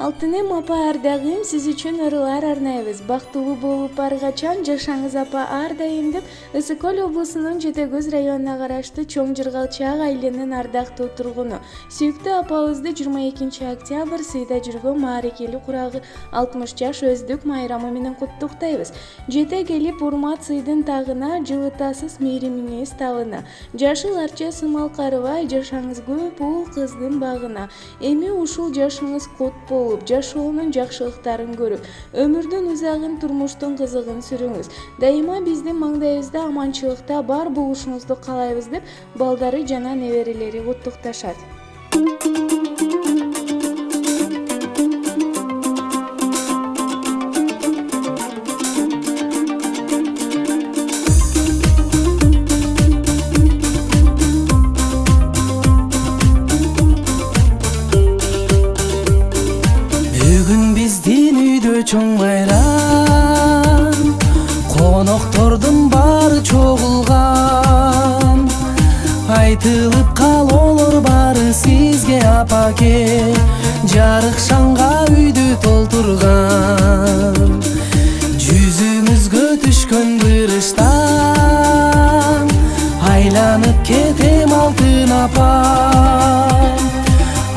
Алтыным апа, ар дагым сиз үчүн ырылар арнайбыз. Бактылуу болуп баргачан жашаңыз апа ар дайым деп Ысык Көл облусунун Жете Көз районуна караштуу Чоң Жыргалчак айылынын ардактуу тургуну сүйүктүү апабызды 22 октябрь сыйда жүргөн мааракелүү курагы 60 жаш өздүк майрамы менен куттуктайбыз. Жете келип урмат сыйдын тагына, жылытасыз мээримиңиз табына. Жашыл арча сымал карыбай, жашаңыз көп уул кыздын багына. Эми ушул жашыңыз кут болуп, жашоонун жакшылыктарын көрүп, өмүрдүн узагын, турмуштун кызыгын сүрүңүз. Дайыма биздин маңдайыбызда аманчылыкта бар болушуңузду каалайбыз деп балдары жана неберелери куттукташат. Чоң майрам, коноктордун баары чогулган, айтылып калолор баары сизге апаке, жарык шаңга үйдү толтурган. Жүзүңүзгө түшкөн бырыштан, айланып кетем алтын апам.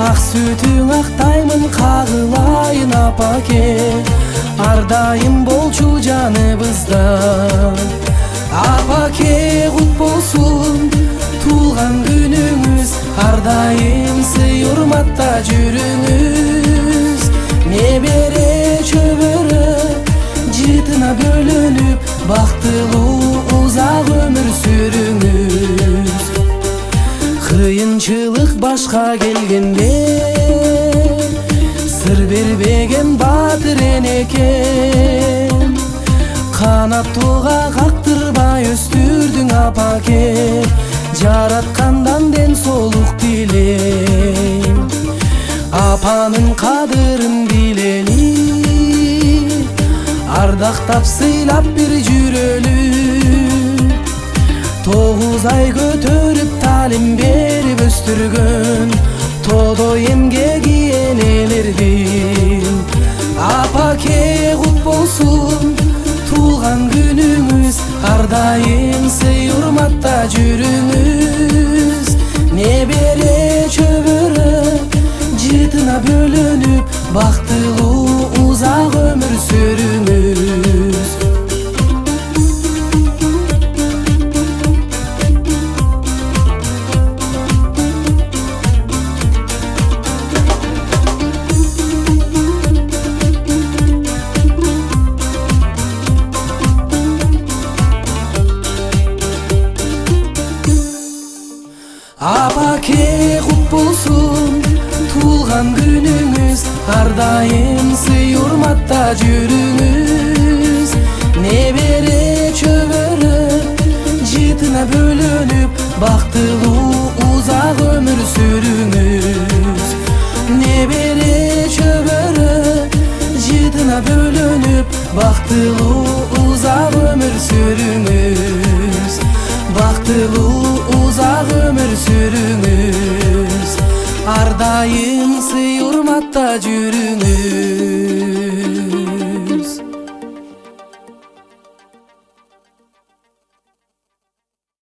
Ак сүтүң актаймын кагылайын апаке, ар дайым болчу жаныбызда. Апаке кут болсун туулган күнүңүз, ар дайым сый урматта жүрүңүз. Небере чөбөрө жытына бөлөнүп, бактылуу узак өмүр сүрүңүз. Кыйынчылык башка келгенде, сыр бербеген батыр энекем. Канаттууга кактырбай өстүрдүң апаке, жараткандан ден соолук дилейм. Апанын кадырын билели, ардактап сыйлап бир жүрөлү. 9 ай көтөрүп талим берип өстүргөн тодо эмгеги энелердин. Апаке кут болсун туулган күнүңүз, ар дайым сый урматта жүрүңүз. Небере чөбөрө жытына бөлөнүп, бактылуу узак өмүр сүрүңүз. Апаке кут болсун туулган күнүңүз, ар дайым сый урматта жүрүңүз. Небере чөбөрө жытына бөлөнүп, бактылуу узак өмүр сүрүңүз. Небере чөбөрө жытына бөлөнүп, бактылуу узак өмүр сүрүңүз. Бактылуу узак өмүр сүрүңүз, ар дайым сый урматта жүрүңүз.